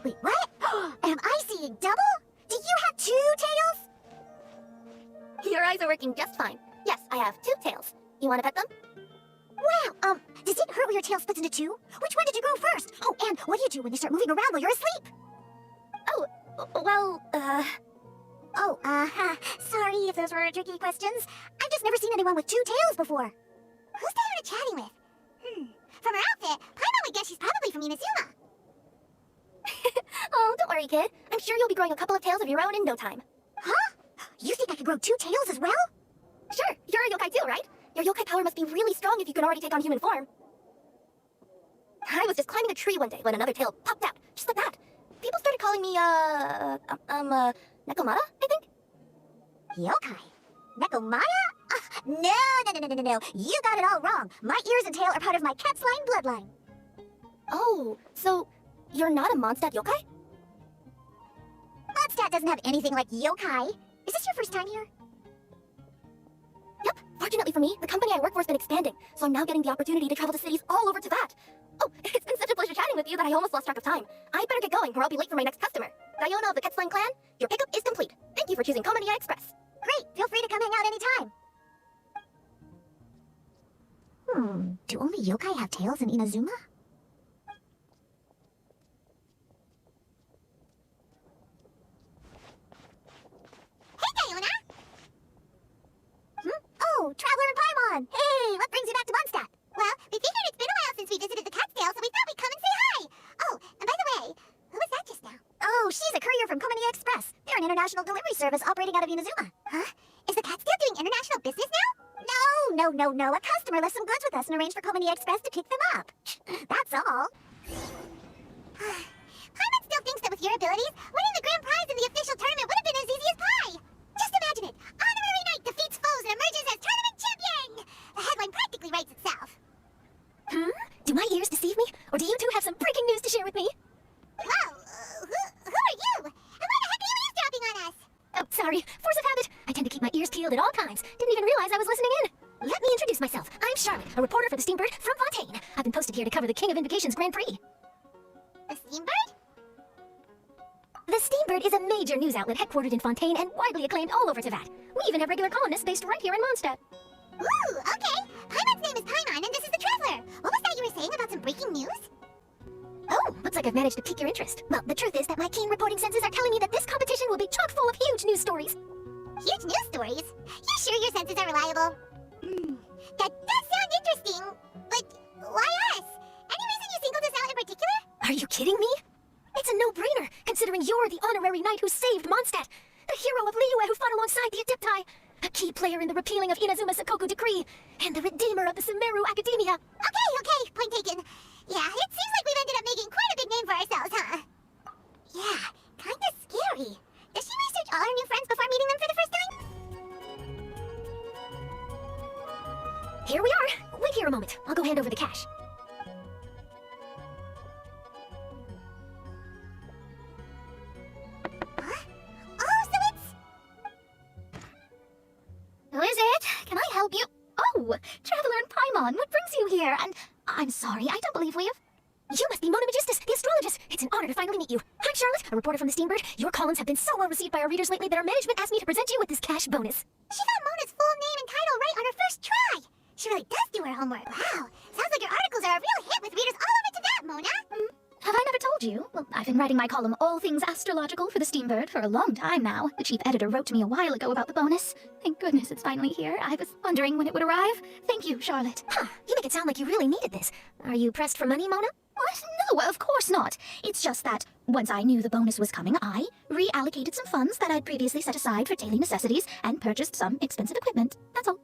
Wait, what? Am I seeing double? Do you have 2 tails? Your eyes are working just fine. Yes, I have 2 tails. You want to pet them? Wow, does it hurt when your tail splits into 2? Which one did you grow first? Oh, and what do you do when they start moving around while you're asleep? Oh, well, sorry if those were tricky questions. I've just never seen anyone with 2 tails before. Who's Diona chatting with? From her outfit, Paimon would guess she's probably from Inazuma. Oh, don't worry, kid. I'm sure you'll be growing a couple of tails of your own in no time. Huh? You think I could grow 2 tails as well? Sure, you're a yokai too, right? Your yokai power must be really strong if you can already take on human form. I was just climbing a tree one day when another tail popped out, just like that. People started calling me, Nekomata, I think? Yokai? Nekomata? No. You got it all wrong. My ears and tail are part of my cat's line bloodline. Oh, so you're not a Mondstatd yokai? Mondstadt doesn't have anything like yokai. Is this your first time here? Yep. Fortunately for me, the company I work for has been expanding, so I'm now getting the opportunity to travel to cities all over Teyvat. Oh, it's been such a pleasure chatting with you that I almost lost track of time. I'd better get going, or I'll be late for my next customer. Diona of the Ketslime clan, your pickup is complete. Thank you for choosing Culminate Express. Great, feel free to come hang out anytime. Do only yokai have tails in Inazuma? Hey, Diona! Oh, Traveler and Paimon! Hey, what brings you back to Mondstadt? Well, we figured it's been a while since we visited the Cat's-Tail, so we thought we'd come and say hi! Oh, and by the way, who was that just now? Oh, she's a courier from Culminate Express. They're an international delivery service operating out of Inazuma. Huh? Is the Cat's-Tail doing international business now? No. A customer left some goods with us and arranged for Culminate Express to pick them up. That's all. Paimon still thinks that with your abilities, winning the grand prize in the official tournament would have been as easy as pie. Just imagine it. Honorary Knight defeats foes and emerges as tournament champion. The headline practically writes itself. Do my ears deceive me? Or do you two have some breaking news to share with me? Whoa, who are you? And why the heck are you eavesdropping on us? Oh, sorry. Force of habit. I tend to keep my ears peeled at all times. Didn't even realize I was listening in. Let me introduce myself. I'm Charlotte, a reporter for the Steambird from Fontaine. I've been posted here to cover the King of Invocations Grand Prix. The Steambird? The Steambird is a major news outlet headquartered in Fontaine and widely acclaimed all over Teyvat. We even have regular columnists based right here in Mondstadt. Ooh, okay. Paimon's name is Paimon, and this is the Traveler. What was that you were saying about some breaking news? Oh, looks like I've managed to pique your interest. Well, the truth is that my keen reporting senses are telling me that this competition will be chock full of huge news stories. Huge news stories? You sure your senses are reliable? That does sound interesting, but why us? Any reason you singled us out in particular? Are you kidding me? It's a no-brainer, considering you're the honorary knight who saved Mondstadt, the hero of Liyue who fought alongside the Adepti, a key player in the repealing of Inazuma's Sakoku decree, and the redeemer of the Sumeru Academia. Okay, point taken. Yeah, it seems like we've ended up making quite a big name for ourselves, huh? Yeah, kinda scary. Does she research all her new friends before meeting them for the first time? Here we are. Wait here a moment. I'll go hand over the cash. Huh? Oh, so it's... Who is it? Can I help you? Oh, Traveler and Paimon, what brings you here? And I'm sorry, I don't believe we have... You must be Mona Magistus, the astrologist. It's an honor to finally meet you. I'm Charlotte, a reporter from the Steambird. Your columns have been so well received by our readers lately that our management asked me to present you with this cash bonus. She got Mona's full name and title right on her first try. She really does do her homework. Wow, sounds like your articles are a real hit with readers all over Teyvat, Mona. Have I never told you? Well, I've been writing my column All Things Astrological for the Steambird for a long time now. The chief editor wrote to me a while ago about the bonus. Thank goodness it's finally here. I was wondering when it would arrive. Thank you, Charlotte. Huh, you make it sound like you really needed this. Are you pressed for money, Mona? What? No, of course not. It's just that once I knew the bonus was coming, I reallocated some funds that I'd previously set aside for daily necessities and purchased some expensive equipment. That's all.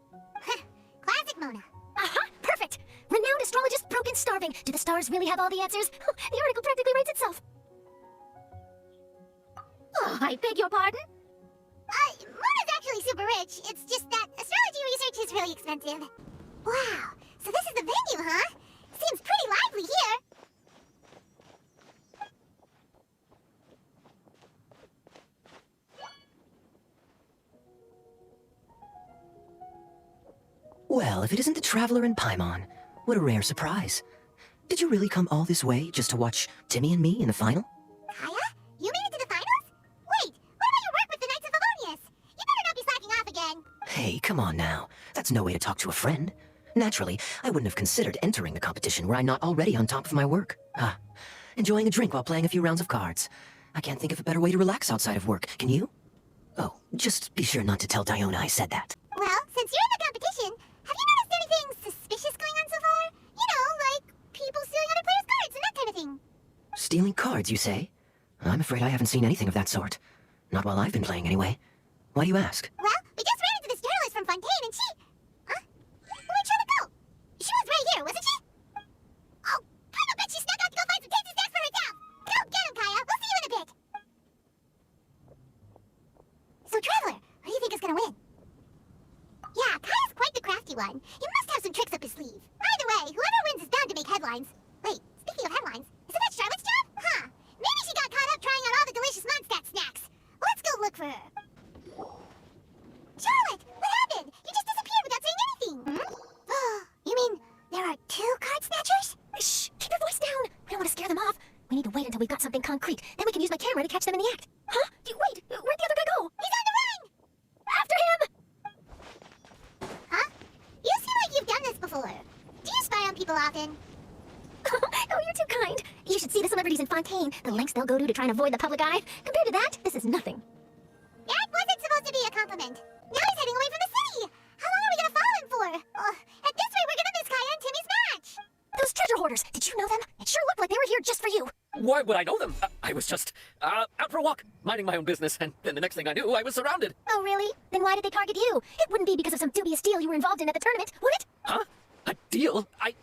Classic Mona. Aha! Perfect! Renowned astrologist, broken starving. Do the stars really have all the answers? The article practically writes itself. Oh, I beg your pardon? Mona's actually super rich. It's just that astrology research is really expensive. Wow, so this is the venue, huh? Seems pretty lively here. Well, if it isn't the Traveler and Paimon, what a rare surprise. Did you really come all this way just to watch Timmy and me in the final? Kaya? You made it to the finals? Wait, what about your work with the Knights of Favonius? You better not be slacking off again. Hey, come on now. That's no way to talk to a friend. Naturally, I wouldn't have considered entering the competition were I not already on top of my work. Enjoying a drink while playing a few rounds of cards. I can't think of a better way to relax outside of work. Can you? Oh, just be sure not to tell Diona I said that. Well, since you're in the competition, have you noticed anything suspicious going on so far? You know, like people stealing other players' cards and that kind of thing. Stealing cards, you say? I'm afraid I haven't seen anything of that sort. Not while I've been playing, anyway. Why do you ask? Well, we just ran into this journalist from Fontaine and she... Huh? Where'd Charlotte go? She was right here, wasn't she? Oh, I bet she snuck out to go find some tasty snacks for herself. Go get him, Kaya. We'll see you in a bit. So, Traveler, who do you think is gonna win? Yeah, Kaya's quite the crafty one. He must have some tricks up his sleeve. Either way, whoever wins is bound to make headlines. Wait, speaking of headlines, isn't that Charlotte's job? Huh. Maybe she got caught up trying out all the delicious Mondstadt snacks. Let's go look for her. Charlotte, what happened? You just disappeared without saying anything. You mean there are two card snatchers? Shh, keep your voice down. We don't want to scare them off. We need to wait until we've got something concrete. Then we can use my camera to catch them in the act. Huh? Wait, where'd the other guy go? He's on the run! After him! Huh? You seem like you've done this before. Do you spy on people often? Oh, you're too kind. You should see the celebrities in Fontaine. The lengths they'll go to try and avoid the public eye. Compared to that, this is nothing. That wasn't supposed to be a compliment. Now he's heading away from the city. How long are we gonna follow him for? At this rate, we're gonna miss Kaya and Timmy's match. Those treasure hoarders, did you know them? It sure looked like they were here just for you. Why would I know them? I was just out for a walk, minding my own business, and then the next thing I knew, I was surrounded. Oh, really? Then why did they target you? It wouldn't be because of some dubious deal you were involved in at the tournament, would it? Huh? A deal? I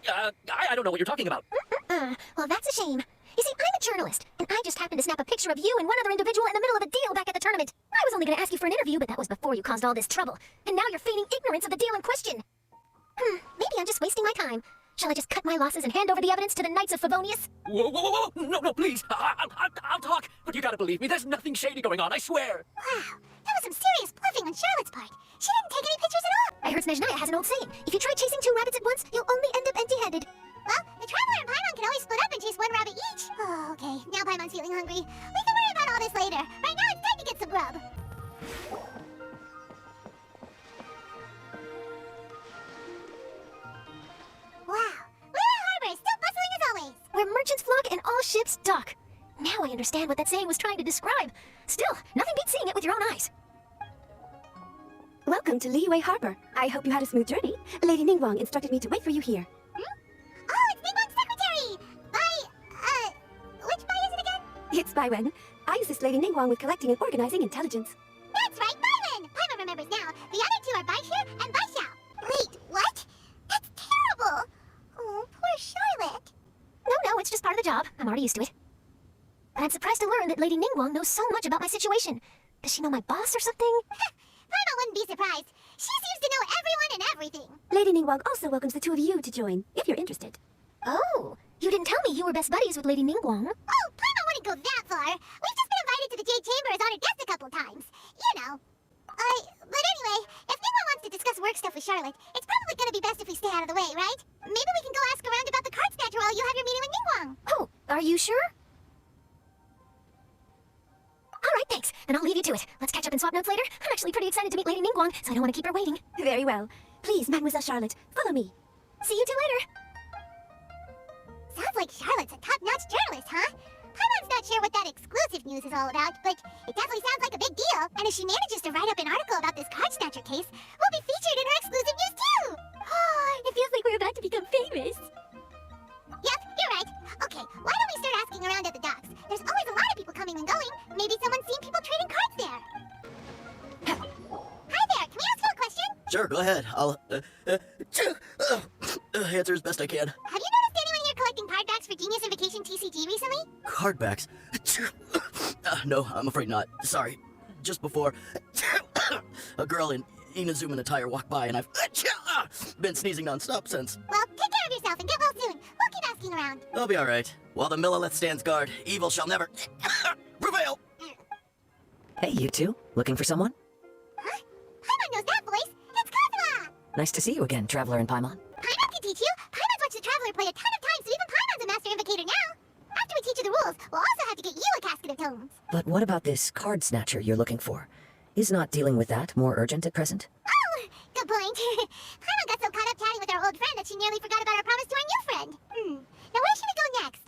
don't know what you're talking about. Well, that's a shame. You see, I'm a journalist, and I just happened to snap a picture of you and one other individual in the middle of a deal back at the tournament. I was only going to ask you for an interview, but that was before you caused all this trouble. And now you're feigning ignorance of the deal in question. Maybe I'm just wasting my time. Shall I just cut my losses and hand over the evidence to the Knights of Favonius? Whoa. No, please. I'll talk. But you gotta believe me, there's nothing shady going on, I swear. Wow, that was some serious bluffing on Charlotte's part. She didn't take any pictures at all. I heard Snezhnaya has an old saying. If you try chasing two rabbits at once, you'll only end up empty-handed. Well, the Traveler and Paimon can always split up and chase one rabbit each. Oh, okay. Now Paimon's feeling hungry. We can worry about all this later. Right now, it's time to get some grub. Wow. Liyue Harbor is still bustling as always. Where merchants flock and all ships dock. Now I understand what that saying was trying to describe. Still, nothing beats seeing it with your own eyes. Welcome to Liyue Harbor. I hope you had a smooth journey. Lady Ningguang instructed me to wait for you here. Oh, it's Ningguang's secretary! Which Bai is it again? It's Baiwen. I assist Lady Ningguang with collecting and organizing intelligence. That's right, Baiwen! Paimon remembers now. The other two are Baishir and Baishao. Wait, what? That's terrible! Oh, poor Charlotte. No, it's just part of the job. I'm already used to it. But I'm surprised to learn that Lady Ningguang knows so much about my situation. Does she know my boss or something? Paimon wouldn't be surprised. She seems to know everyone and everything. Lady Ningguang also welcomes the two of you to join, if you're interested. Oh, you didn't tell me you were best buddies with Lady Ningguang. Oh, Paimon wouldn't go that far. We've just been invited to the Jade Chamber as honored guests a couple times. You know. But anyway, if Ningguang wants to discuss work stuff with Charlotte, it's probably gonna be best if we stay out of the way, right? Maybe we can go ask around about the card snatcher while you have your meeting with Ningguang. Oh, are you sure? All right, thanks. Then I'll leave you to it. Let's catch up and swap notes later. I'm actually pretty excited to meet Lady Ningguang, so I don't want to keep her waiting. Very well. Please, Mademoiselle Charlotte, follow me. See you two later. Sounds like Charlotte's a top-notch journalist, huh? Paimon's not sure what that exclusive news is all about, but it definitely sounds like a big deal. And if she manages to write up an article about this card snatcher case, we'll be featured in her exclusive news too! It feels like we're about to become famous. Yep, you're right. Okay, why don't we start asking around at the docks? There's always a lot of people coming and going. Maybe someone's seen people trading cards there. Hi there, can we ask you a question? Sure, go ahead. I'll answer as best I can. Have you noticed anyone here collecting card backs for Genius and Vacation TCG recently? Cardbacks? No, I'm afraid not. Sorry. Just before, a girl in Inazuma attire walked by, and I've been sneezing nonstop since. Well, take care of yourself and get well soon. We'll keep asking around. I'll be all right. While the Millilith stands guard, evil shall never prevail. Hey, you two. Looking for someone? Huh? Paimon knows that voice. It's Cosma! Nice to see you again, Traveler and Paimon. Paimon can teach you. Paimon's watched the Traveler play a ton of times, so even Paimon's a master invocator now. After we teach you the rules, we'll also have to get you a cast things. But what about this card snatcher you're looking for? Is not dealing with that more urgent at present? Oh, good point. Paimon got so caught up chatting with our old friend that she nearly forgot about our promise to our new friend. Now where should we go next?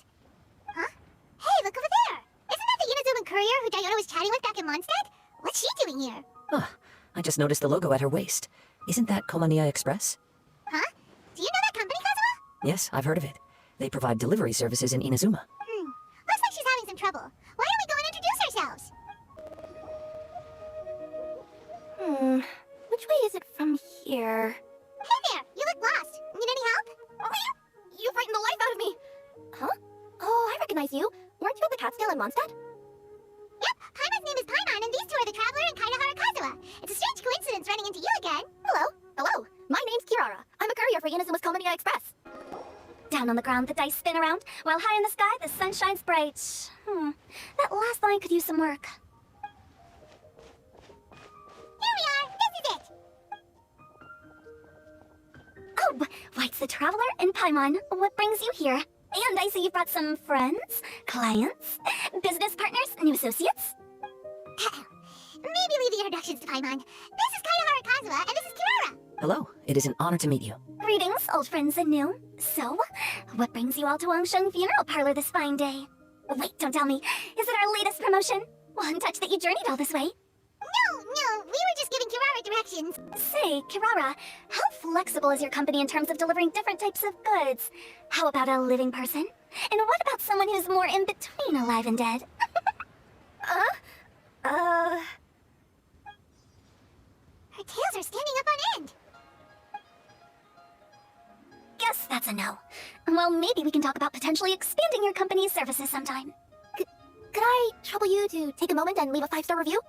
Huh? Hey, look over there! Isn't that the Inazuma courier who Diona was chatting with back in Mondstadt? What's she doing here? Huh. I just noticed the logo at her waist. Isn't that Culminate Express? Huh? Do you know that company, Kazuha? Yes, I've heard of it. They provide delivery services in Inazuma. Looks like she's having some trouble. Why don't we go and introduce ourselves? Which way is it from here? Hey there, you look lost. Need any help? Oh, you frightened the life out of me. Huh? Oh, I recognize you. Weren't you at the Catskill in Mondstadt? Yep, Paimon's name is Paimon, and these two are the Traveler and Kaidahara Kazuha. It's a strange coincidence running into you again. Hello. My name's Kirara. I'm a courier for Inazuma's Culminate Express. Down on the ground, the dice spin around, while high in the sky, the sun shines bright. That last line could use some work. Here we are, this is it. Oh, why, it's the Traveler and Paimon. What brings you here? And I see you've brought some friends, clients, business partners, new associates. Maybe leave the introductions to Paimon. This is Kaidahara Kazuha, and this is Kirara. Hello, it is an honor to meet you. Greetings, old friends and new. So, what brings you all to Wangsheng Funeral Parlor this fine day? Wait, don't tell me. Is it our latest promotion? One touch that you journeyed all this way? No, we were just giving Kirara directions. Say, Kirara, how flexible is your company in terms of delivering different types of goods? How about a living person? And what about someone who's more in between alive and dead? Her tails are standing up on end. Guess that's a no. Well, maybe we can talk about potentially expanding your company's services sometime. Could I trouble you to take a moment and leave a 5-star review?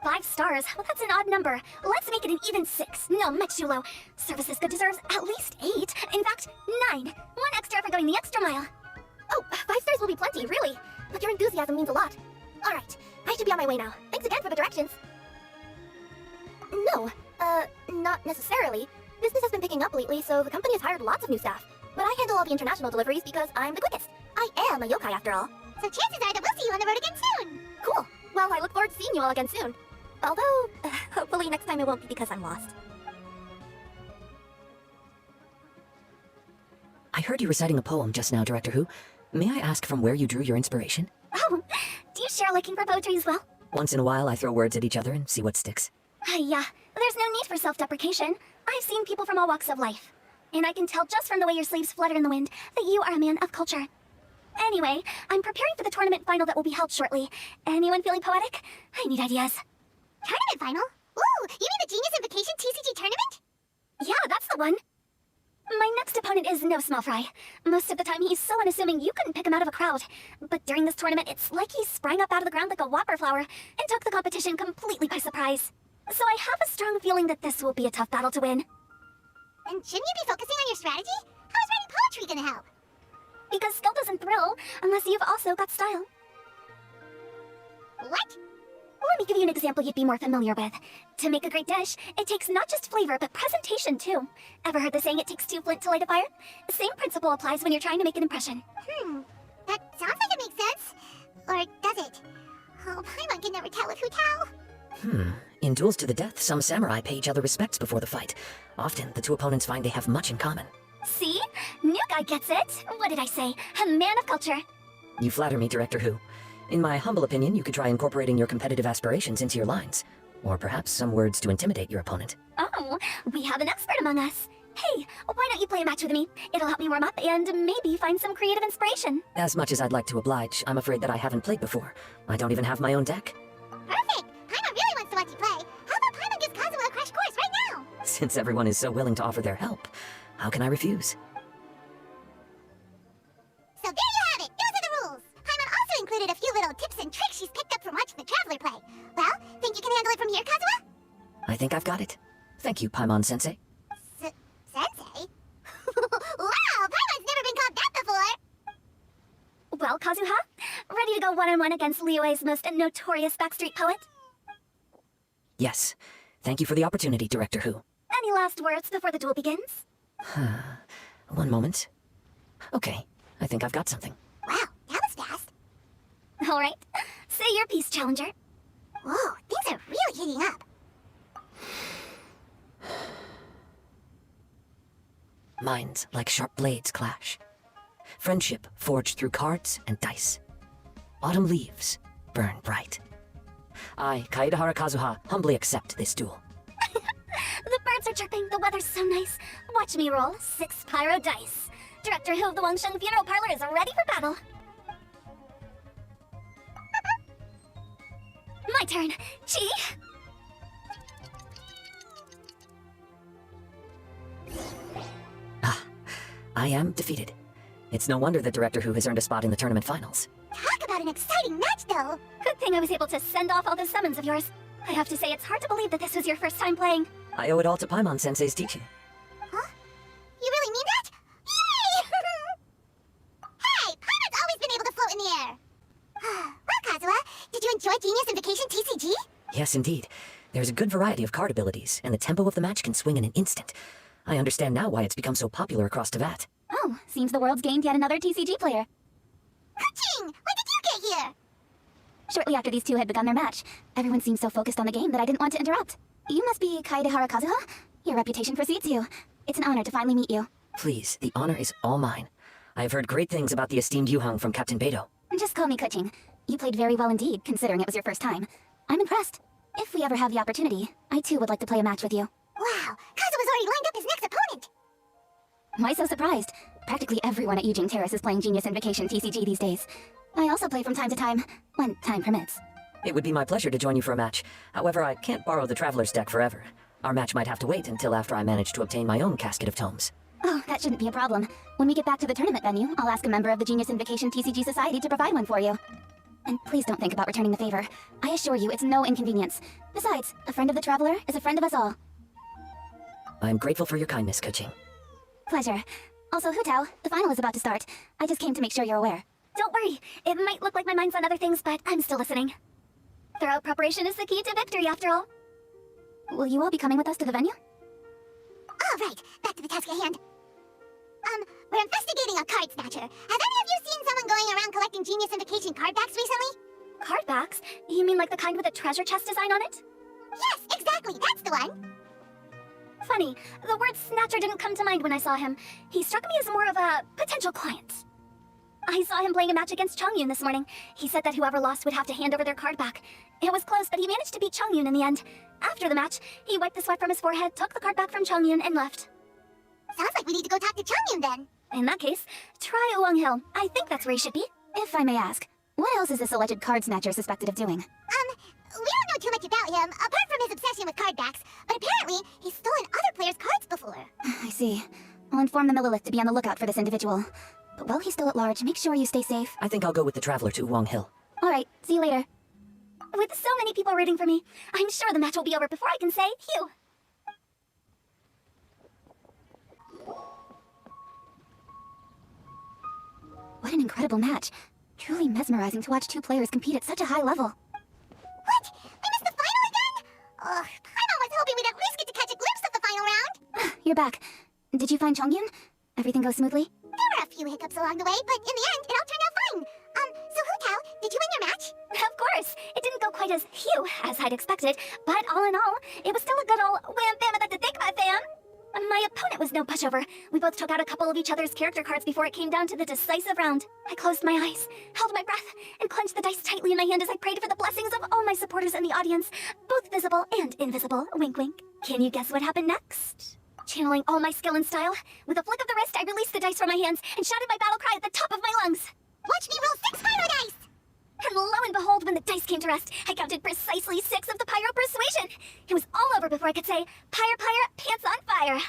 5 stars? Well, that's an odd number. Let's make it an even 6. No, much too low. Services good deserves at least 8. In fact, 9. 1 extra for going the extra mile. Oh, 5 stars will be plenty, really. But your enthusiasm means a lot. Alright, I should be on my way now. Thanks again for the directions. No, not necessarily. Business has been picking up lately, so the company has hired lots of new staff. But I handle all the international deliveries because I'm the quickest. I am a yokai after all. So chances are that we'll see you on the road again soon. Cool. Well, I look forward to seeing you all again soon. Although, hopefully next time it won't be because I'm lost. I heard you reciting a poem just now, Director Who. May I ask from where you drew your inspiration? Oh, do you share a liking for poetry as well? Once in a while, I throw words at each other and see what sticks. Yeah, there's no need for self-deprecation. I've seen people from all walks of life. And I can tell just from the way your sleeves flutter in the wind that you are a man of culture. Anyway, I'm preparing for the tournament final that will be held shortly. Anyone feeling poetic? I need ideas. Tournament final? Ooh, you mean the Genius Invitation TCG tournament? Yeah, that's the one. My next opponent is no small fry. Most of the time, he's so unassuming you couldn't pick him out of a crowd. But during this tournament, it's like he sprang up out of the ground like a whopper flower and took the competition completely by surprise. So I have a strong feeling that this will be a tough battle to win. And shouldn't you be focusing on your strategy? How is writing poetry gonna help? Because skill doesn't thrill unless you've also got style. What? Let me give you an example you'd be more familiar with. To make a great dish, it takes not just flavor, but presentation too. Ever heard the saying it takes 2 flint to light a fire? The same principle applies when you're trying to make an impression. That sounds like it makes sense. Or does it? Oh, Paimon can never tell with Hu Tao. In duels to the death, some samurai pay each other respects before the fight. Often, the two opponents find they have much in common. See? New guy gets it. What did I say? A man of culture. You flatter me, Director Who. In my humble opinion, you could try incorporating your competitive aspirations into your lines. Or perhaps some words to intimidate your opponent. Oh, we have an expert among us. Hey, why don't you play a match with me? It'll help me warm up and maybe find some creative inspiration. As much as I'd like to oblige, I'm afraid that I haven't played before. I don't even have my own deck. Perfect! Paimon really wants to watch you play. How about Paimon gives Kazuha a crash course right now? Since everyone is so willing to offer their help, how can I refuse? So there you have it. Those are the rules. Paimon also included a few little tips and tricks she's picked up from watching the Traveler play. Well, think you can handle it from here, Kazuha? I think I've got it. Thank you, Paimon-sensei. Sensei? Wow, Paimon's never been called that before. Well, Kazuha, ready to go one-on-one against Liyue's most notorious backstreet poet? Yes. Thank you for the opportunity, Director Who. Any last words before the duel begins? One moment. Okay, I think I've got something. Wow, that was fast. All right. Say your piece, Challenger. Whoa, things are really heating up. Minds like sharp blades clash. Friendship forged through cards and dice. Autumn leaves burn bright. I, Kaedahara Kazuha, humbly accept this duel. The birds are chirping, the weather's so nice. Watch me roll 6 pyro dice. Director Hu of the Wangsheng Funeral Parlor is ready for battle. My turn. Chi. I am defeated. It's no wonder that Director Hu has earned a spot in the tournament finals. Talk about an exciting match, though. Good thing I was able to send off all the summons of yours. I have to say, it's hard to believe that this was your first time playing. I owe it all to Paimon-sensei's teaching. Huh? You really mean that? Yay! Hey, Paimon's always been able to float in the air. Well, Kazuha, did you enjoy Genius Invocation TCG? Yes, indeed. There's a good variety of card abilities, and the tempo of the match can swing in an instant. I understand now why it's become so popular across Teyvat. Oh, seems the world's gained yet another TCG player. Kuching, when did you get here? Shortly after these two had begun their match, everyone seemed so focused on the game that I didn't want to interrupt. You must be Kaedahara Kazuha? Your reputation precedes you. It's an honor to finally meet you. Please, the honor is all mine. I have heard great things about the esteemed Yuhang from Captain Beidou. Just call me Kuching. You played very well indeed, considering it was your first time. I'm impressed. If we ever have the opportunity, I too would like to play a match with you. Wow, Kazuha's already lined up his next opponent. Why so surprised? Practically everyone at Yujing Terrace is playing Genius Invocation TCG these days. I also play from time to time, when time permits. It would be my pleasure to join you for a match. However, I can't borrow the Traveler's deck forever. Our match might have to wait until after I manage to obtain my own casket of tomes. Oh, that shouldn't be a problem. When we get back to the tournament venue, I'll ask a member of the Genius Invocation TCG Society to provide one for you. And please don't think about returning the favor. I assure you, it's no inconvenience. Besides, a friend of the Traveler is a friend of us all. I'm grateful for your kindness, Kuching. Pleasure. Also, Hutao, the final is about to start. I just came to make sure you're aware. Don't worry. It might look like my mind's on other things, but I'm still listening. Thorough preparation is the key to victory, after all. Will you all be coming with us to the venue? All right, back to the task at hand. We're investigating a card snatcher. Have any of you seen someone going around collecting Genius Invocation card backs recently? Card backs? You mean like the kind with a treasure chest design on it? Yes, exactly, that's the one. Funny, the word snatcher didn't come to mind when I saw him. He struck me as more of a potential client. I saw him playing a match against Chongyun this morning. He said that whoever lost would have to hand over their card back. It was close, but he managed to beat Chongyun in the end. After the match, he wiped the sweat from his forehead, took the card back from Chongyun, and left. Sounds like we need to go talk to Chongyun then. In that case, try Uwang Hill. I think that's where he should be. If I may ask, what else is this alleged card snatcher suspected of doing? We don't know too much about him, apart from his obsession with card backs, but apparently he's stolen other players' cards before. I see. I'll inform the Millilith to be on the lookout for this individual. But while he's still at large, make sure you stay safe. I think I'll go with the Traveler to Wong Hill. Alright, see you later. With so many people rooting for me, I'm sure the match will be over before I can say phew. What an incredible match. Truly mesmerizing to watch two players compete at such a high level. What? We missed the final again? Ugh, Paimon was hoping we'd at least get to catch a glimpse of the final round. You're back. Did you find Chongyun? Everything go smoothly? There were a few hiccups along the way, but in the end, it all turned out fine. So Hutao, did you win your match? Of course. It didn't go quite as phew as I'd expected, but all in all, it was still a good old wham bam at the dick, my fam. My opponent was no pushover. We both took out a couple of each other's character cards before it came down to the decisive round. I closed my eyes, held my breath, and clenched the dice tightly in my hand as I prayed for the blessings of all my supporters in the audience, both visible and invisible. Wink, wink. Can you guess what happened next? Channeling all my skill and style, with a flick of the wrist, I released the dice from my hands and shouted my battle cry at the top of my lungs. Watch me roll 6 pyro dice! And lo and behold, when the dice came to rest, I counted precisely 6 of the pyro persuasion. It was all over before I could say, pyre, pants on fire.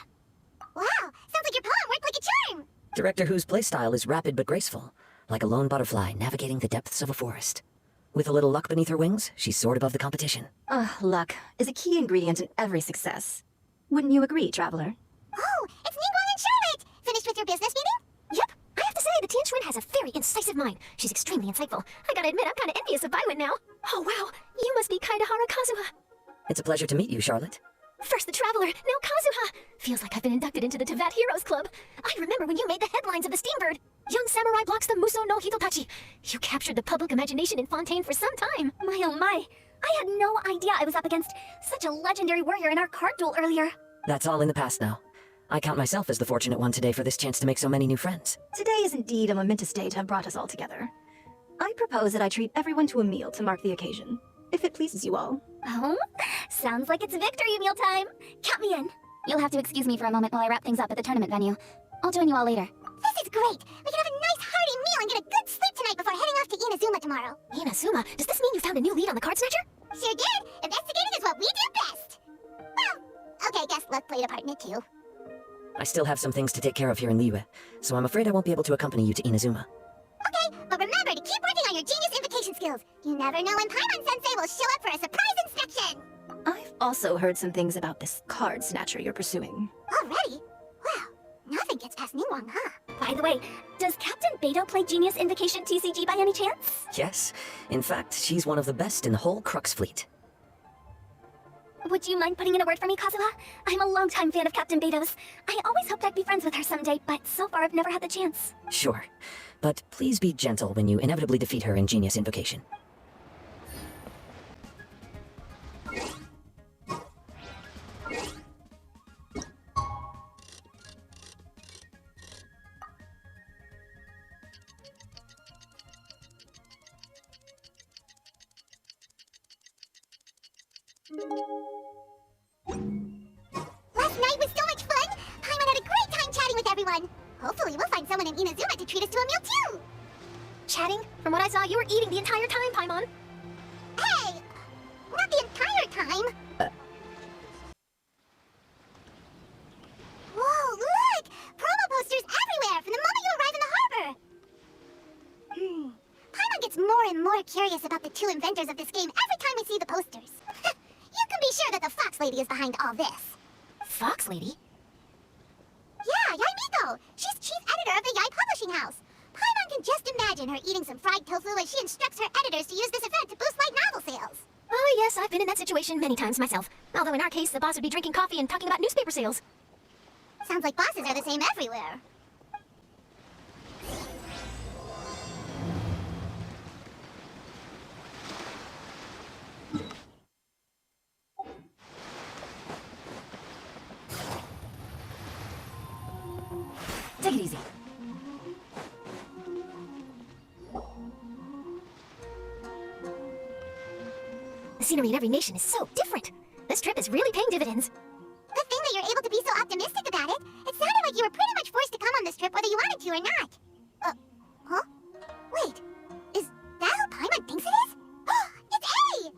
Wow, sounds like your pawn worked like a charm. Director Who's playstyle is rapid but graceful, like a lone butterfly navigating the depths of a forest. With a little luck beneath her wings, she soared above the competition. Luck is a key ingredient in every success. Wouldn't you agree, Traveler? Oh, it's Ningguang and Charlotte! Finished with your business meeting? Yep. I have to say, the Tianquan has a very incisive mind. She's extremely insightful. I gotta admit, I'm kinda envious of Baiwen now. Oh wow, you must be Kaedahara Kazuha. It's a pleasure to meet you, Charlotte. First the Traveler, now Kazuha. Feels like I've been inducted into the Teyvat Heroes Club. I remember when you made the headlines of the Steambird. Young samurai blocks the Muso no Hitotachi. You captured the public imagination in Fontaine for some time. My oh my. I had no idea I was up against such a legendary warrior in our card duel earlier. That's all in the past now. I count myself as the fortunate one today for this chance to make so many new friends. Today is indeed a momentous day to have brought us all together. I propose that I treat everyone to a meal to mark the occasion, if it pleases you all. Oh? Sounds like it's victory meal time. Count me in. You'll have to excuse me for a moment while I wrap things up at the tournament venue. I'll join you all later. This is great. We can have a nice hearty meal and get a good sleep tonight before heading off to Inazuma tomorrow. Inazuma, does this mean you found a new lead on the card snatcher? Sure did. Investigating is what we do best. Well, okay, guess luck played a part in it too. I still have some things to take care of here in Liyue, so I'm afraid I won't be able to accompany you to Inazuma. Okay, but remember to keep working on your genius invocation skills. You never know when Paimon-sensei will show up for a surprise inspection. I've also heard some things about this card snatcher you're pursuing. Already? Wow, nothing gets past Ningguang, huh? By the way, does Captain Beidou play Genius Invocation TCG by any chance? Yes. In fact, she's one of the best in the whole Crux fleet. Would you mind putting in a word for me, Kazuha? I'm a longtime fan of Captain Beidou's. I always hoped I'd be friends with her someday, but so far I've never had the chance. Sure. But please be gentle when you inevitably defeat her in Genius Invocation. Last night was so much fun! Paimon had a great time chatting with everyone. Hopefully we'll find someone in Inazuma to treat us to a meal too. Chatting? From what I saw, you were eating the entire time, Paimon. Hey! Not the entire time. Whoa, look! Promo posters everywhere from the moment you arrive in the harbor! Paimon gets more and more curious about the two inventors of this game every time we see the posters. You can be sure that the Fox Lady is behind all this. Fox Lady? Yeah, Yai Miko! She's chief editor of the Yai Publishing House. Paimon can just imagine her eating some fried tofu as she instructs her editors to use this event to boost light novel sales. Oh yes, I've been in that situation many times myself. Although in our case, the boss would be drinking coffee and talking about newspaper sales. Sounds like bosses are the same everywhere. Take it easy. The scenery in every nation is so different. This trip is really paying dividends. Good thing that you're able to be so optimistic about it. It sounded like you were pretty much forced to come on this trip whether you wanted to or not. Huh? Wait, is that who Paimon thinks it is? It's A!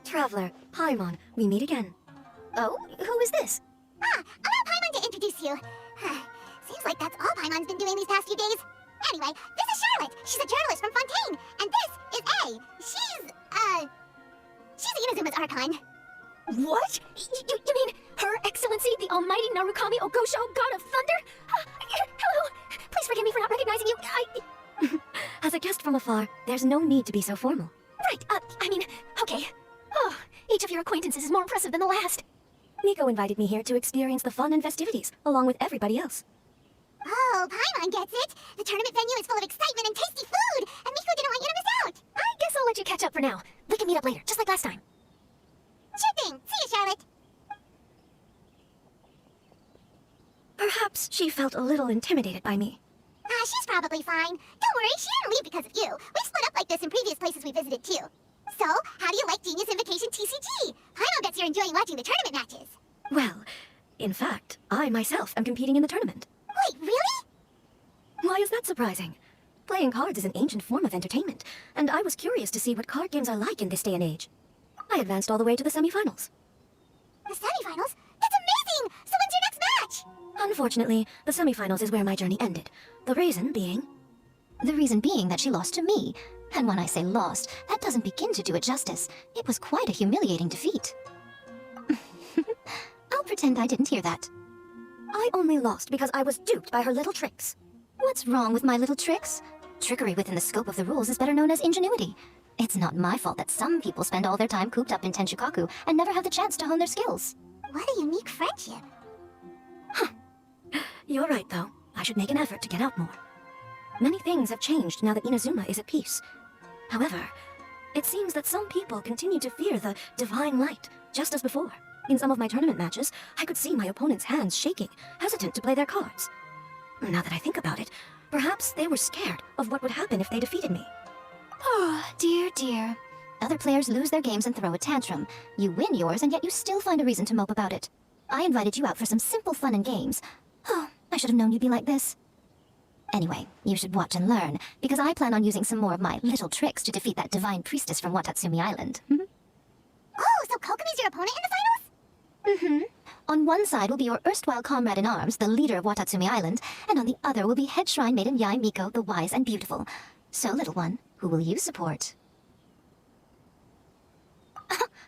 Traveler, Paimon, we meet again. Oh, who is this? Allow Paimon to introduce you. Seems like that's all Paimon's been doing these past few days. Anyway, this is Charlotte. She's a journalist from Fontaine. And this is A. She's Inazuma's Archon. What? You mean Her Excellency, the Almighty Narukami Ogosho, God of Thunder? Hello. Please forgive me for not recognizing you. As a guest from afar, there's no need to be so formal. Right, okay. Oh, each of your acquaintances is more impressive than the last. Miko invited me here to experience the fun and festivities, along with everybody else. Oh, Paimon gets it. The tournament venue is full of excitement and tasty food, and Miko didn't want you to miss out. I guess I'll let you catch up for now. We can meet up later, just like last time. Sure thing. See you, Charlotte. Perhaps she felt a little intimidated by me. She's probably fine. Don't worry, she didn't leave because of you. We've split up like this in previous places we visited, too. So, how do you like Genius Invocation TCG? Paimon bets you're enjoying watching the tournament matches. Well, in fact, I myself am competing in the tournament. Wait, really? Why is that surprising? Playing cards is an ancient form of entertainment, and I was curious to see what card games are like in this day and age. I advanced all the way to the semifinals. The semifinals? That's amazing! So when's your next match? Unfortunately, the semifinals is where my journey ended. The reason being... The reason being that she lost to me. And when I say lost, that doesn't begin to do it justice. It was quite a humiliating defeat. I'll pretend I didn't hear that. I only lost because I was duped by her little tricks. What's wrong with my little tricks? Trickery within the scope of the rules is better known as ingenuity. It's not my fault that some people spend all their time cooped up in Tenshukaku and never have the chance to hone their skills. What a unique friendship. You're right, though. I should make an effort to get out more. Many things have changed now that Inazuma is at peace. However, it seems that some people continue to fear the divine light, just as before. In some of my tournament matches, I could see my opponent's hands shaking, hesitant to play their cards. Now that I think about it, perhaps they were scared of what would happen if they defeated me. Oh, dear, dear. Other players lose their games and throw a tantrum. You win yours, and yet you still find a reason to mope about it. I invited you out for some simple fun and games. Oh, I should have known you'd be like this. Anyway, you should watch and learn, because I plan on using some more of my little tricks to defeat that divine priestess from Watatsumi Island. Oh, so Kokomi's your opponent in the finals? On one side will be your erstwhile comrade in arms, the leader of Watatsumi Island, and on the other will be head shrine maiden Yae Miko, the wise and beautiful. So, little one, who will you support?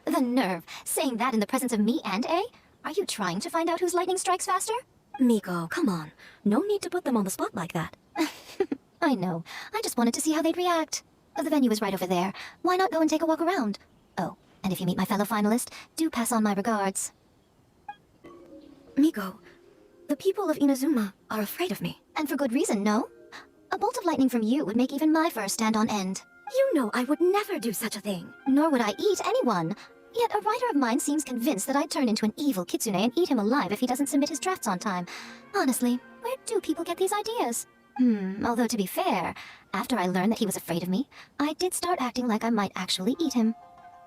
The nerve, saying that in the presence of me and A? Are you trying to find out whose lightning strikes faster? Miko, come on. No need to put them on the spot like that. I know. I just wanted to see how they'd react. The venue is right over there. Why not go and take a walk around? Oh, and if you meet my fellow finalist, do pass on my regards. Miko, the people of Inazuma are afraid of me. And for good reason, no? A bolt of lightning from you would make even my fur stand on end. You know I would never do such a thing. Nor would I eat anyone. Yet a writer of mine seems convinced that I'd turn into an evil kitsune and eat him alive if he doesn't submit his drafts on time. Honestly, where do people get these ideas? Although to be fair, after I learned that he was afraid of me, I did start acting like I might actually eat him.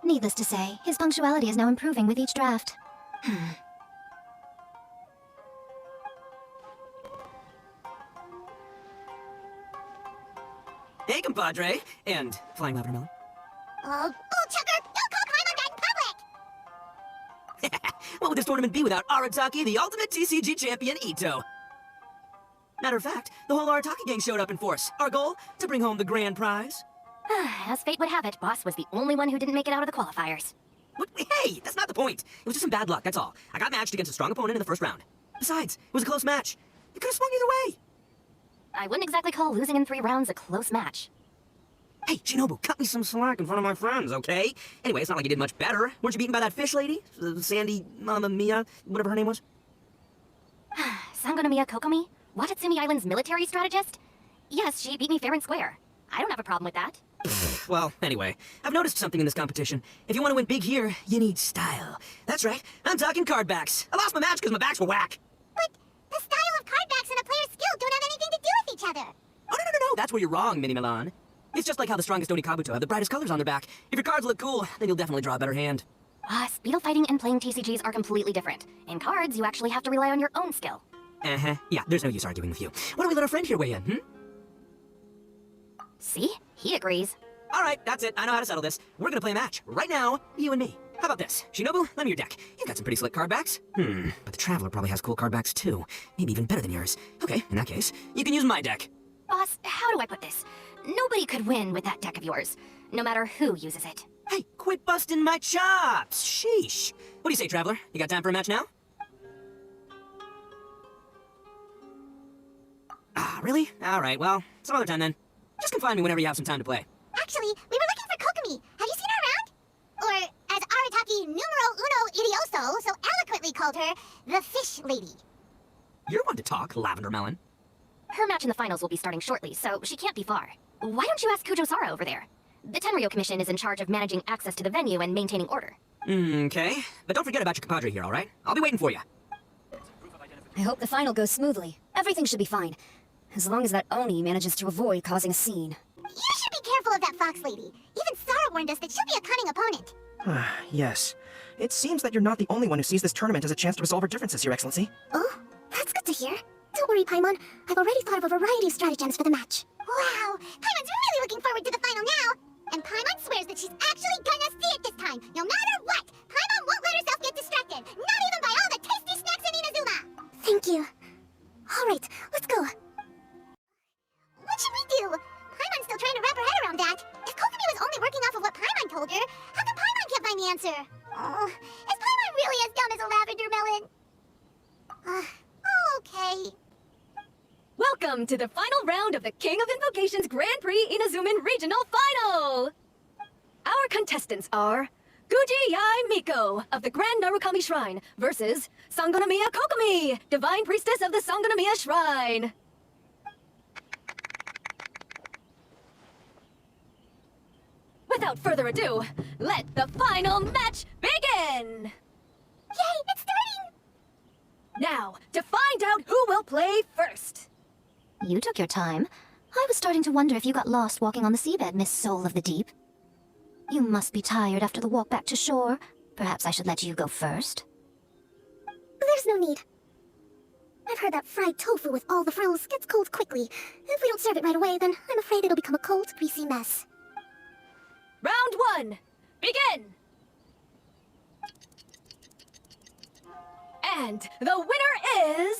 Needless to say, his punctuality is now improving with each draft. Hey, compadre. And flying lavender melon. Oh, Chucker, don't call Paimon that in public! What would this tournament be without Arataki, the ultimate TCG champion Ito? Matter of fact, the whole Arataki gang showed up in force. Our goal? To bring home the grand prize. As fate would have it, Boss was the only one who didn't make it out of the qualifiers. What? Hey, that's not the point. It was just some bad luck, that's all. I got matched against a strong opponent in the first round. Besides, it was a close match. It could have swung either way. I wouldn't exactly call losing in 3 rounds a close match. Hey, Shinobu, cut me some slack in front of my friends, okay? Anyway, it's not like you did much better. Weren't you beaten by that fish lady? Sandy, Mamma Mia, whatever her name was? Sangonomiya Kokomi? Watatsumi Island's military strategist? Yes, she beat me fair and square. I don't have a problem with that. Well, anyway, I've noticed something in this competition. If you want to win big here, you need style. That's right, I'm talking card backs. I lost my match because my backs were whack. But the style of card backs and a player's skill don't have anything to do with each other. Oh, no, that's where you're wrong, Mini Milan. It's just like how the strongest Oni Kabuto have the brightest colors on their back. If your cards look cool, then you'll definitely draw a better hand. Speedo fighting and playing TCGs are completely different. In cards, you actually have to rely on your own skill. Yeah, there's no use arguing with you. Why don't we let our friend here weigh in, See? He agrees. All right, that's it. I know how to settle this. We're gonna play a match. Right now, you and me. How about this? Shinobu, lend me your deck. You've got some pretty slick card backs. But the Traveler probably has cool card backs too. Maybe even better than yours. Okay, in that case, you can use my deck. Boss, how do I put this? Nobody could win with that deck of yours, no matter who uses it. Hey, quit busting my chops! Sheesh. What do you say, Traveler? You got time for a match now? Really? All right, well, some other time then. Just confine me whenever you have some time to play. Actually, we were looking for Kokomi. Have you seen her around? Or, as Arataki numero uno idioso so eloquently called her, the fish lady. You're one to talk, Lavender Melon. Her match in the finals will be starting shortly, so she can't be far. Why don't you ask Kujo-Sara over there? The Tenryo Commission is in charge of managing access to the venue and maintaining order. Okay, but don't forget about your compadre here, all right? I'll be waiting for you. I hope the final goes smoothly. Everything should be fine. As long as that Oni manages to avoid causing a scene. You should be careful of that fox lady. Even Sara warned us that she'll be a cunning opponent. Yes. It seems that you're not the only one who sees this tournament as a chance to resolve our differences, Your Excellency. Oh, that's good to hear. Don't worry, Paimon. I've already thought of a variety of stratagems for the match. Wow, Paimon's really looking forward to the final now. And Paimon swears that she's actually gonna see it this time, no matter what. Paimon won't let herself get distracted, not even by all the tasty snacks in Inazuma. Thank you. All right, let's go. What should we do? Paimon's still trying to wrap her head around that. If Kokomi was only working off of what Paimon told her, how come Paimon can't find the answer? Oh, is Paimon really as dumb as a lavender melon? Okay. Welcome to the final round of the King of Invocations Grand Prix Inazuman Regional Final! Our contestants are Gujiyai Miko of the Grand Narukami Shrine versus Sangonomiya Kokomi, Divine Priestess of the Sangonomiya Shrine. Without further ado, let the final match begin! Yay, it's starting! Now, to find out who will play first. You took your time. I was starting to wonder if you got lost walking on the seabed, Miss Soul of the Deep. You must be tired after the walk back to shore. Perhaps I should let you go first. There's no need. I've heard that fried tofu with all the frills gets cold quickly. If we don't serve it right away, then I'm afraid it'll become a cold, greasy mess. Round 1, begin! And the winner is...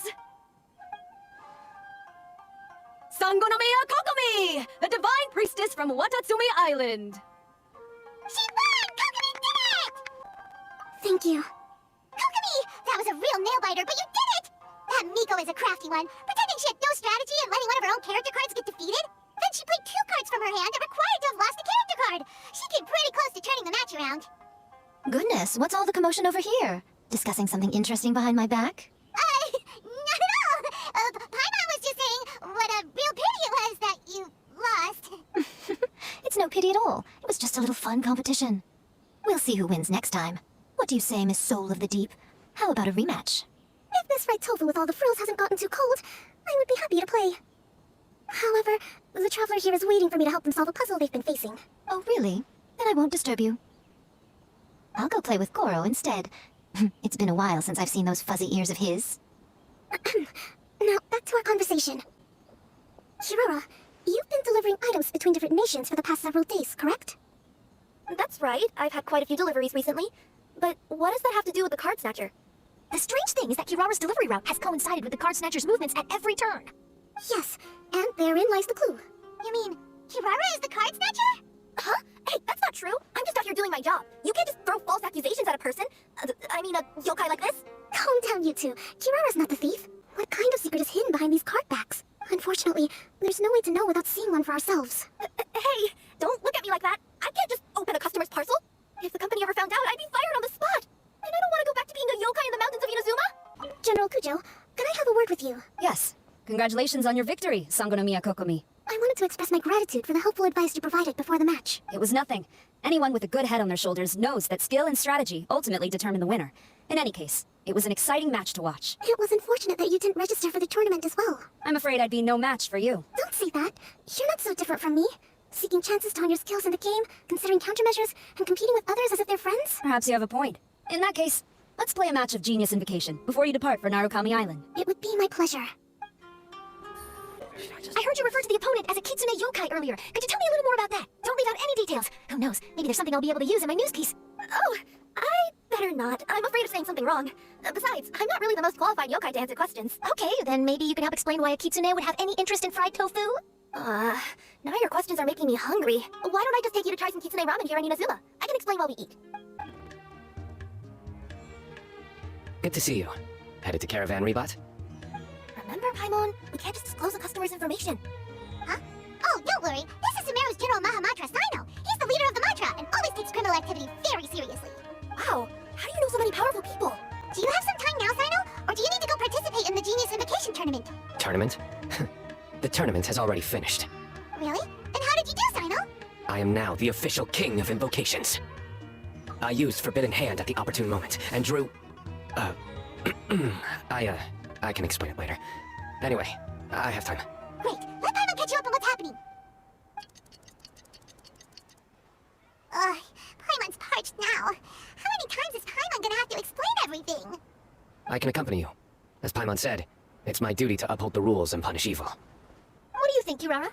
Sangonomiya Kokomi, the Divine Priestess from Watatsumi Island. She won! Kokomi did it! Thank you. Kokomi! That was a real nail-biter, but you did it! That Miko is a crafty one, pretending she had no strategy and letting one of her own character cards get defeated. Then she played 2 cards from her hand that required to have lost a character card. She came pretty close to turning the match around. Goodness, what's all the commotion over here? Discussing something interesting behind my back? Not at all! Paimon was just saying what a real pity it was that you lost. It's no pity at all. It was just a little fun competition. We'll see who wins next time. What do you say, Miss Soul of the Deep? How about a rematch? If this fried tofu with all the frills hasn't gotten too cold, I would be happy to play. However, the traveler here is waiting for me to help them solve a puzzle they've been facing. Oh, really? Then I won't disturb you. I'll go play with Goro instead. It's been a while since I've seen those fuzzy ears of his. Now, back to our conversation. Kirara, you've been delivering items between different nations for the past several days, correct? That's right. I've had quite a few deliveries recently. But what does that have to do with the card snatcher? The strange thing is that Kirara's delivery route has coincided with the card snatcher's movements at every turn. Yes, and therein lies the clue. You mean, Kirara is the card snatcher? Huh? Hey, that's not true. I'm just out here doing my job. You can't just throw false accusations at a person. I mean, a yokai like this. Calm down, you two. Kirara's not the thief. What kind of secret is hidden behind these card backs? Unfortunately, there's no way to know without seeing one for ourselves. Hey, don't look at me like that. I can't just open a customer's parcel. If the company ever found out, I'd be fired on the spot. And I don't want to go back to being a yokai in the mountains of Inazuma. General Kujo, can I have a word with you? Yes. Congratulations on your victory, Sangonomiya Kokomi. I wanted to express my gratitude for the helpful advice you provided before the match. It was nothing. Anyone with a good head on their shoulders knows that skill and strategy ultimately determine the winner. In any case, it was an exciting match to watch. It was unfortunate that you didn't register for the tournament as well. I'm afraid I'd be no match for you. Don't say that. You're not so different from me. Seeking chances to hone your skills in the game, considering countermeasures, and competing with others as if they're friends? Perhaps you have a point. In that case, let's play a match of Genius Invocation before you depart for Narukami Island. It would be my pleasure. I heard you refer to the opponent as a Kitsune yokai earlier. Could you tell me a little more about that? Don't leave out any details. Who knows? Maybe there's something I'll be able to use in my news piece. Oh, I better not. I'm afraid of saying something wrong. Besides, I'm not really the most qualified yokai to answer questions. Okay, then maybe you can help explain why a Kitsune would have any interest in fried tofu? Now your questions are making me hungry. Why don't I just take you to try some Kitsune ramen here in Inazuma? I can explain while we eat. Good to see you. Headed to Caravan Rebot? Remember, Paimon? We can't just disclose a customer's information. Huh? Oh, don't worry. This is Sumeru's General Mahamatra Sino. He's the leader of the mantra and always takes criminal activity very seriously. Wow, how do you know so many powerful people? Do you have some time now, Sino? Or do you need to go participate in the Genius Invocation Tournament? Tournament? The tournament has already finished. Really? Then how did you do, Sino? I am now the official king of invocations. I used Forbidden Hand at the opportune moment, and drew... I can explain it later. Anyway, I have time. Great. Let Paimon catch you up on what's happening. Paimon's parched now. How many times is Paimon gonna have to explain everything? I can accompany you. As Paimon said, it's my duty to uphold the rules and punish evil. What do you think, Kirara?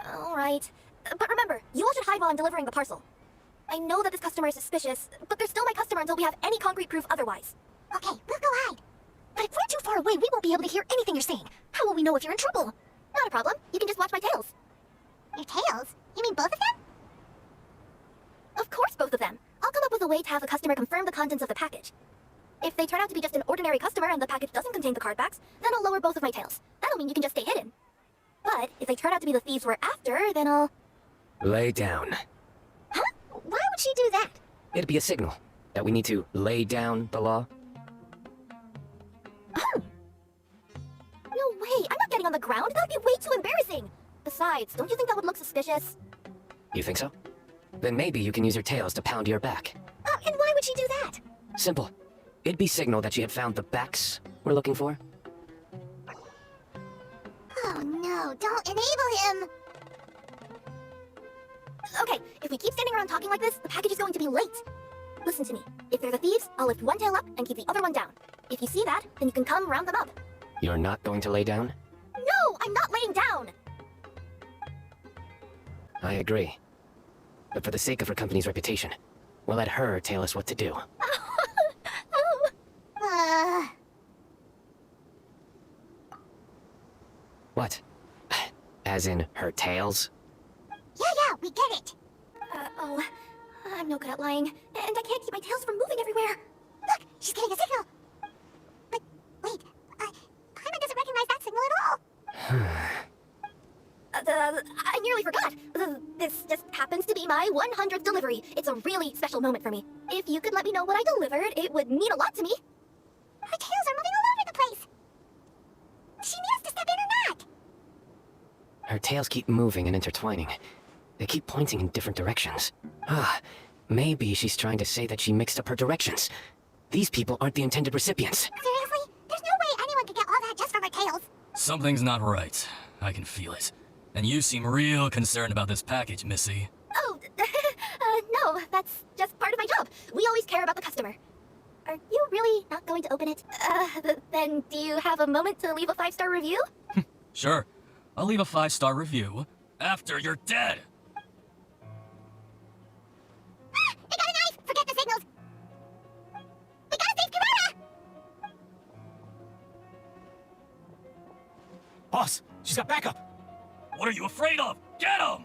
Alright. But remember, you all should hide while I'm delivering the parcel. I know that this customer is suspicious, but they're still my customer until we have any concrete proof otherwise. Okay, we'll go hide. But if we're too far away, we won't be able to hear anything you're saying. How will we know if you're in trouble? Not a problem. You can just watch my tails. Your tails? You mean both of them? Of course, both of them. I'll come up with a way to have the customer confirm the contents of the package. If they turn out to be just an ordinary customer and the package doesn't contain the card backs, then I'll lower both of my tails. That'll mean you can just stay hidden. But if they turn out to be the thieves we're after, then I'll... Lay down. Huh? Why would she do that? It'd be a signal that we need to lay down the law. Oh. No way, I'm not getting on the ground. That would be way too embarrassing. Besides, don't you think that would look suspicious? You think so? Then maybe you can use your tails to pound your back. And why would she do that? Simple. It'd be signal that she had found the backs we're looking for. Oh no, don't enable him! Okay, if we keep standing around talking like this, the package is going to be late. Listen to me. If they're the thieves, I'll lift one tail up and keep the other one down. If you see that, then you can come round them up. You're not going to lay down? No, I'm not laying down! I agree. But for the sake of her company's reputation, we'll let her tell us what to do. What? As in her tails? Yeah, we get it. Oh, I'm no good at lying, and I can't keep my tails from moving everywhere. Look, she's getting a signal. But wait, Paimon doesn't recognize that signal at all. I nearly forgot. This just happens to be my 100th delivery. It's a really special moment for me. If you could let me know what I delivered, it would mean a lot to me. Her tails are moving all over the place. She needs to step in or not. Her tails keep moving and intertwining. They keep pointing in different directions. Maybe she's trying to say that she mixed up her directions. These people aren't the intended recipients. Seriously? There's no way anyone could get all that just from her tails. Something's not right. I can feel it. And you seem real concerned about this package, Missy. Oh, no, that's just part of my job. We always care about the customer. Are you really not going to open it? Then do you have a moment to leave a 5-star review? Sure. I'll leave a 5-star review after you're dead. They got a knife! Forget the signals! We gotta save Kirara! Boss, she's got backup! What are you afraid of? Get him!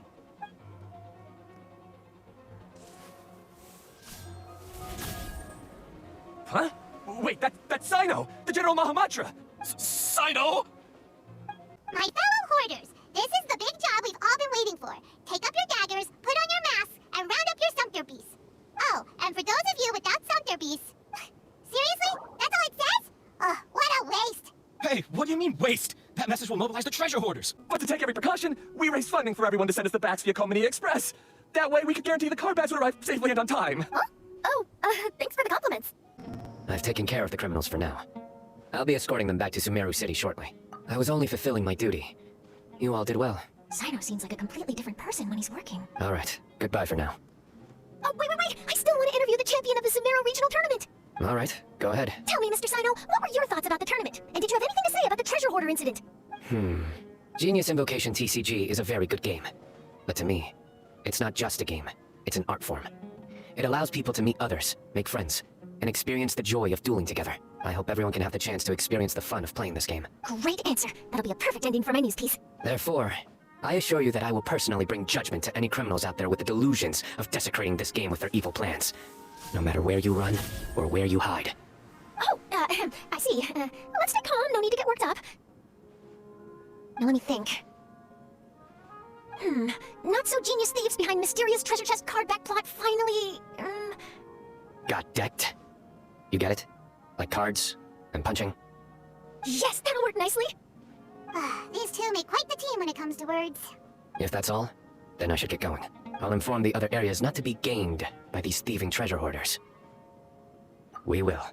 Huh? Wait, that's Sino! The General Mahamatra! Sino? My fellow hoarders, this is the big job we've all been waiting for. Take up your daggers, put on your masks, and round up your sumpter beasts. Oh, and for those of you without sumpter beasts... Seriously? That's all it says? Ugh, what a waste! Hey, what do you mean, waste? That message will mobilize the treasure hoarders. But to take every precaution, we raised funding for everyone to send us the backs via Culminate Express. That way, we could guarantee the card bags would arrive safely and on time. Huh? Oh, thanks for the compliments. I've taken care of the criminals for now. I'll be escorting them back to Sumeru City shortly. I was only fulfilling my duty. You all did well. Sino seems like a completely different person when he's working. All right, goodbye for now. Oh, wait! I still want to interview the champion of the Sumeru Regional Tournament! All right, go ahead. Tell me, Mr. Sino, what were your thoughts about the tournament? And did you have anything to say about the treasure hoarder incident? Genius Invocation TCG is a very good game. But to me, it's not just a game. It's an art form. It allows people to meet others, make friends, and experience the joy of dueling together. I hope everyone can have the chance to experience the fun of playing this game. Great answer. That'll be a perfect ending for my news piece. Therefore, I assure you that I will personally bring judgment to any criminals out there with the delusions of desecrating this game with their evil plans. No matter where you run, or where you hide. Oh, I see. Let's stay calm. No need to get worked up. Now let me think. Not so genius thieves behind mysterious treasure chest card back plot finally, Got decked. You get it? Like cards and punching? Yes, that'll work nicely. These two make quite the team when it comes to words. If that's all, then I should get going. I'll inform the other areas not to be gained by these thieving treasure hoarders. We will.